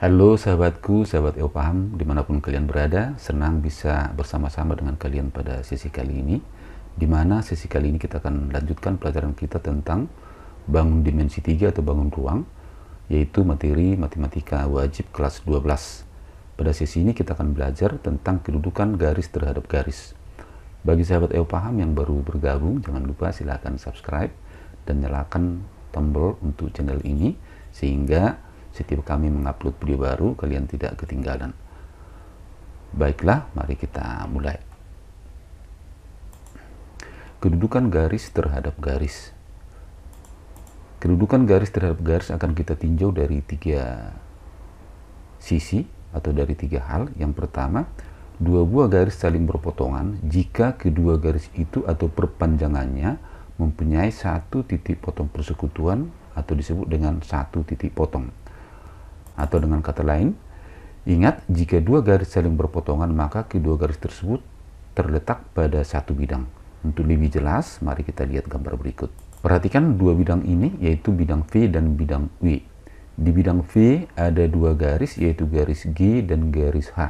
Halo sahabatku, sahabat EOPaham, dimanapun kalian berada, senang bisa bersama-sama dengan kalian pada sesi kali ini, di mana sesi kali ini kita akan lanjutkan pelajaran kita tentang bangun dimensi 3 atau bangun ruang, yaitu materi matematika wajib kelas 12. Pada sesi ini kita akan belajar tentang kedudukan garis terhadap garis. Bagi sahabat EOPaham yang baru bergabung, jangan lupa silahkan subscribe dan nyalakan tombol untuk channel ini, sehingga setiap kami mengupload video baru, kalian tidak ketinggalan. Baiklah, mari kita mulai. Kedudukan garis terhadap garis. Kedudukan garis terhadap garis akan kita tinjau dari tiga sisi atau dari tiga hal. Yang pertama, dua buah garis saling berpotongan jika kedua garis itu atau perpanjangannya mempunyai satu titik potong persekutuan atau disebut dengan satu titik potong. Atau dengan kata lain, ingat jika dua garis saling berpotongan maka kedua garis tersebut terletak pada satu bidang. Untuk lebih jelas, mari kita lihat gambar berikut. Perhatikan dua bidang ini, yaitu bidang V dan bidang W. Di bidang V ada dua garis, yaitu garis G dan garis H.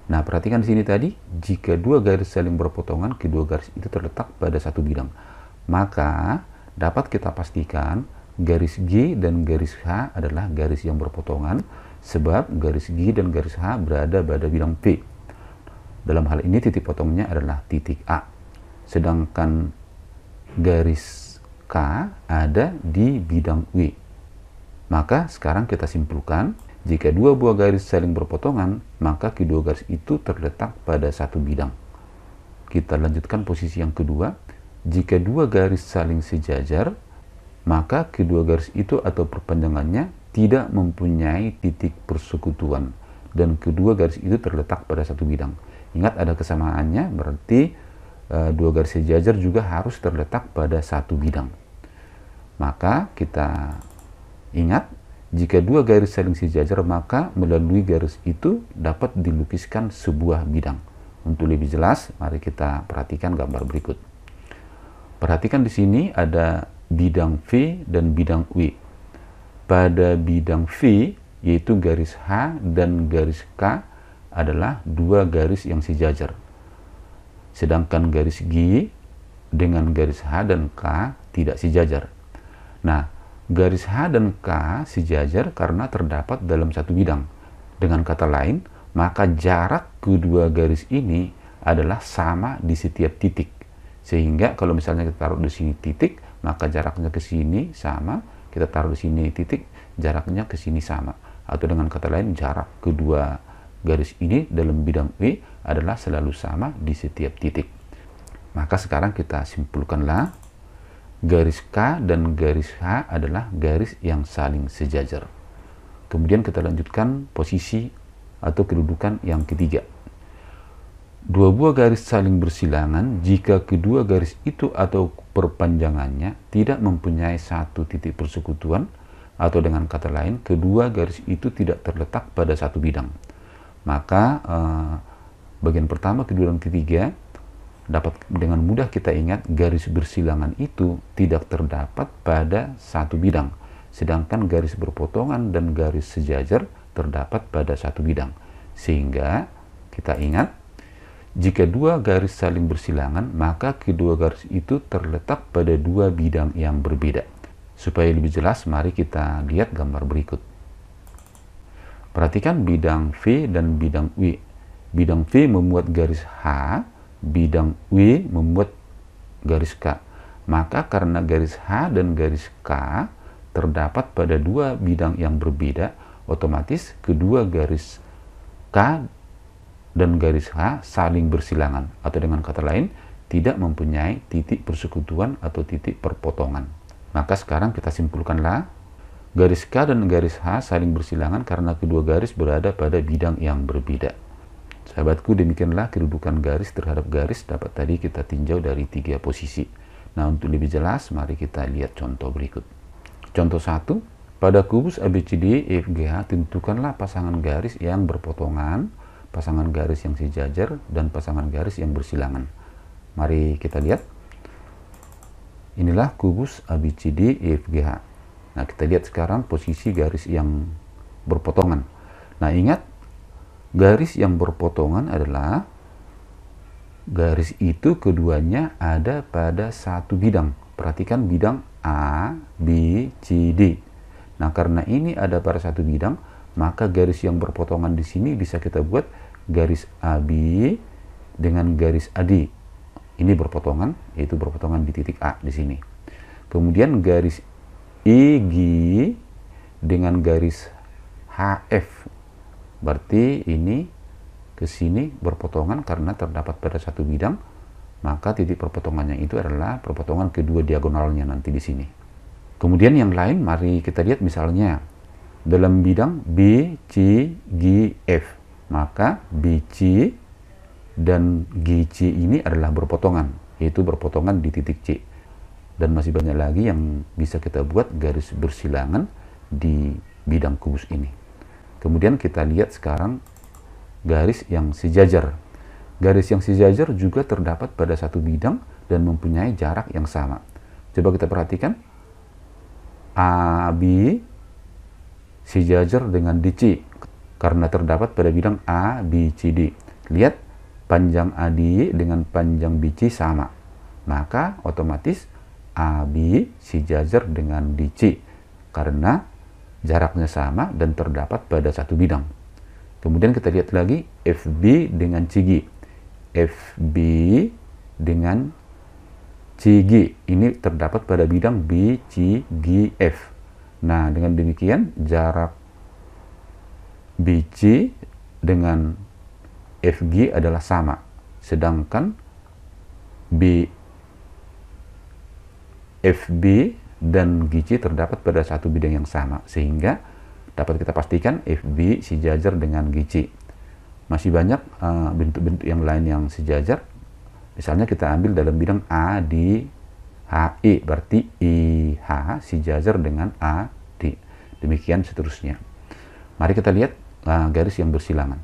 Nah, perhatikan di sini tadi, jika dua garis saling berpotongan, kedua garis itu terletak pada satu bidang. Maka dapat kita pastikan garis G dan garis H adalah garis yang berpotongan, sebab garis G dan garis H berada pada bidang V. Dalam hal ini titik potongnya adalah titik A. Sedangkan garis K ada di bidang W. Maka sekarang kita simpulkan, jika dua buah garis saling berpotongan, maka kedua garis itu terletak pada satu bidang. Kita lanjutkan posisi yang kedua. Jika dua garis saling sejajar, maka kedua garis itu atau perpanjangannya tidak mempunyai titik persekutuan dan kedua garis itu terletak pada satu bidang. Ingat ada kesamaannya, berarti dua garis sejajar juga harus terletak pada satu bidang. Maka kita ingat, jika dua garis saling sejajar maka melalui garis itu dapat dilukiskan sebuah bidang. Untuk lebih jelas, mari kita perhatikan gambar berikut. Perhatikan di sini ada bidang V dan bidang W. Pada bidang V, yaitu garis H dan garis K adalah dua garis yang sejajar. Sedangkan garis G dengan garis H dan K tidak sejajar. Nah, garis H dan K sejajar karena terdapat dalam satu bidang. Dengan kata lain, maka jarak kedua garis ini adalah sama di setiap titik. Sehingga kalau misalnya kita taruh di sini titik, maka jaraknya ke sini sama, kita taruh di sini titik, jaraknya ke sini sama. Atau dengan kata lain, jarak kedua garis ini dalam bidang W adalah selalu sama di setiap titik. Maka sekarang kita simpulkanlah, garis K dan garis H adalah garis yang saling sejajar. Kemudian kita lanjutkan posisi atau kedudukan yang ketiga. Dua buah garis saling bersilangan jika kedua garis itu atau perpanjangannya tidak mempunyai satu titik persekutuan, atau dengan kata lain, kedua garis itu tidak terletak pada satu bidang. Maka bagian pertama, kedua dan ketiga dapat dengan mudah kita ingat, garis bersilangan itu tidak terdapat pada satu bidang, sedangkan garis berpotongan dan garis sejajar terdapat pada satu bidang. Sehingga kita ingat, jika dua garis saling bersilangan, maka kedua garis itu terletak pada dua bidang yang berbeda. Supaya lebih jelas, mari kita lihat gambar berikut. Perhatikan bidang V dan bidang W. Bidang V memuat garis H, bidang W memuat garis K. Maka karena garis H dan garis K terdapat pada dua bidang yang berbeda, otomatis kedua garis K dan garis H saling bersilangan, atau dengan kata lain, tidak mempunyai titik persekutuan atau titik perpotongan. Maka sekarang kita simpulkanlah, garis K dan garis H saling bersilangan karena kedua garis berada pada bidang yang berbeda. Sahabatku, demikianlah kedudukan garis terhadap garis dapat tadi kita tinjau dari tiga posisi. Nah, untuk lebih jelas, mari kita lihat contoh berikut. Contoh 1, pada kubus ABCD EFGH tentukanlah pasangan garis yang berpotongan, pasangan garis yang sejajar, dan pasangan garis yang bersilangan. Mari kita lihat. Inilah kubus ABCD EFGH. Nah, kita lihat sekarang posisi garis yang berpotongan. Nah, ingat, garis yang berpotongan adalah garis itu keduanya ada pada satu bidang. Perhatikan bidang A, B, C, D. Nah, karena ini ada pada satu bidang, maka garis yang berpotongan di sini bisa kita buat garis AB dengan garis AD. Ini berpotongan, yaitu berpotongan di titik A di sini. Kemudian garis EG dengan garis HF. Berarti ini ke sini berpotongan karena terdapat pada satu bidang, maka titik perpotongannya itu adalah perpotongan kedua diagonalnya nanti di sini. Kemudian yang lain, mari kita lihat misalnya dalam bidang B, C, G, F. Maka BC dan GC ini adalah berpotongan, yaitu berpotongan di titik C. Dan masih banyak lagi yang bisa kita buat garis bersilangan di bidang kubus ini. Kemudian kita lihat sekarang garis yang sejajar. Garis yang sejajar juga terdapat pada satu bidang dan mempunyai jarak yang sama. Coba kita perhatikan. AB sejajar dengan DC karena terdapat pada bidang ABCD. Lihat, panjang AD dengan panjang BC sama. Maka otomatis AB sejajar dengan DC karena jaraknya sama dan terdapat pada satu bidang. Kemudian kita lihat lagi FB dengan CG. FB dengan CG ini terdapat pada bidang BCGF. Nah, dengan demikian jarak BC dengan FG adalah sama, sedangkan FB dan GC terdapat pada satu bidang yang sama, sehingga dapat kita pastikan FB sejajar dengan GC. Masih banyak bentuk-bentuk yang lain yang sejajar. Misalnya kita ambil dalam bidang ADHE, berarti IH sejajar dengan AD. Demikian seterusnya. Mari kita lihat garis yang bersilangan.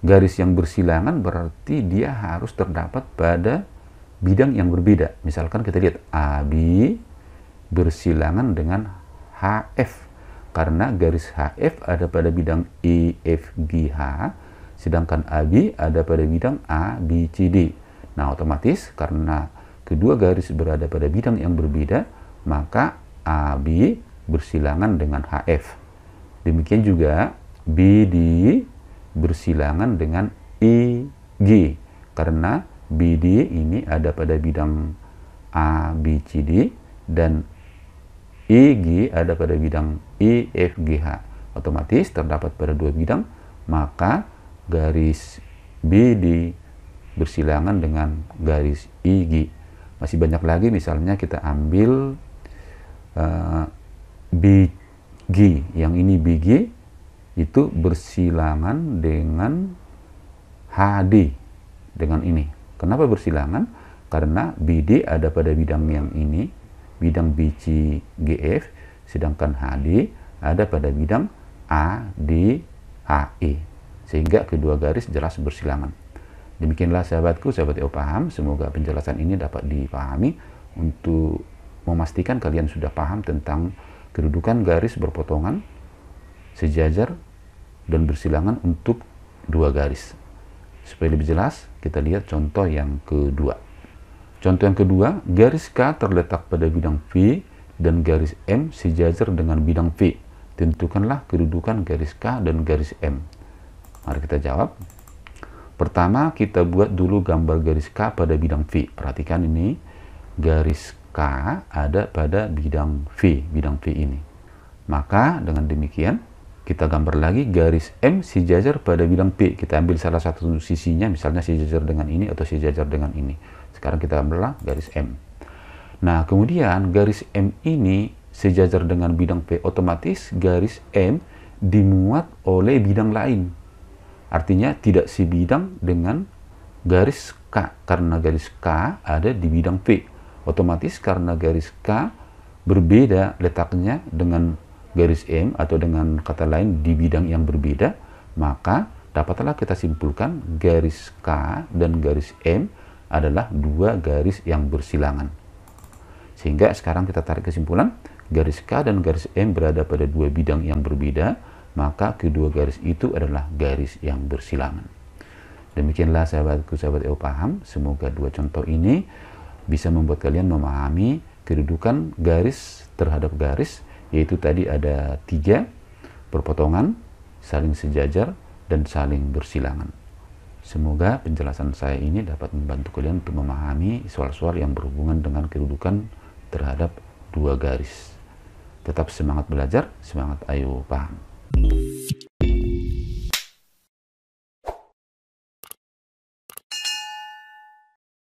Garis yang bersilangan berarti dia harus terdapat pada bidang yang berbeda. Misalkan kita lihat AB bersilangan dengan HF. Karena garis HF ada pada bidang EFGH, sedangkan AB ada pada bidang ABCD. Nah, otomatis karena kedua garis berada pada bidang yang berbeda, maka AB bersilangan dengan HF. Demikian juga BD bersilangan dengan EG, karena BD ini ada pada bidang ABCD dan EG ada pada bidang EFGH. Otomatis terdapat pada dua bidang, maka garis BD bersilangan dengan garis EG. Masih banyak lagi, misalnya kita ambil BG, yang ini BG itu bersilangan dengan HD, dengan ini. Kenapa bersilangan? Karena BD ada pada bidang yang ini, bidang BCGF, sedangkan HD ada pada bidang ADHE. Sehingga kedua garis jelas bersilangan. Demikianlah sahabatku, sahabat EO paham. Semoga penjelasan ini dapat dipahami untuk memastikan kalian sudah paham tentang kedudukan garis berpotongan, sejajar, dan bersilangan untuk dua garis. Supaya lebih jelas, kita lihat contoh yang kedua. Contoh yang kedua, garis K terletak pada bidang V dan garis M sejajar dengan bidang V. Tentukanlah kedudukan garis K dan garis M. Mari kita jawab. Pertama, kita buat dulu gambar garis K pada bidang V. Perhatikan ini, garis K ada pada bidang V ini. Maka dengan demikian, kita gambar lagi garis M sejajar pada bidang P. Kita ambil salah satu sisinya, misalnya sejajar dengan ini atau sejajar dengan ini. Sekarang kita ambillah garis M. Nah, kemudian garis M ini sejajar dengan bidang P. Otomatis garis M dimuat oleh bidang lain. Artinya tidak sebidang dengan garis K, karena garis K ada di bidang P. Otomatis karena garis K berbeda letaknya dengan garis M, atau dengan kata lain di bidang yang berbeda, maka dapatlah kita simpulkan garis K dan garis M adalah dua garis yang bersilangan. Sehingga sekarang kita tarik kesimpulan, garis K dan garis M berada pada dua bidang yang berbeda, maka kedua garis itu adalah garis yang bersilangan. Demikianlah sahabatku, sahabat EO paham. Semoga dua contoh ini bisa membuat kalian memahami kedudukan garis terhadap garis, yaitu tadi ada 3 berpotongan, saling sejajar, dan saling bersilangan. Semoga penjelasan saya ini dapat membantu kalian untuk memahami soal-soal yang berhubungan dengan kedudukan terhadap dua garis. Tetap semangat belajar, semangat ayo paham.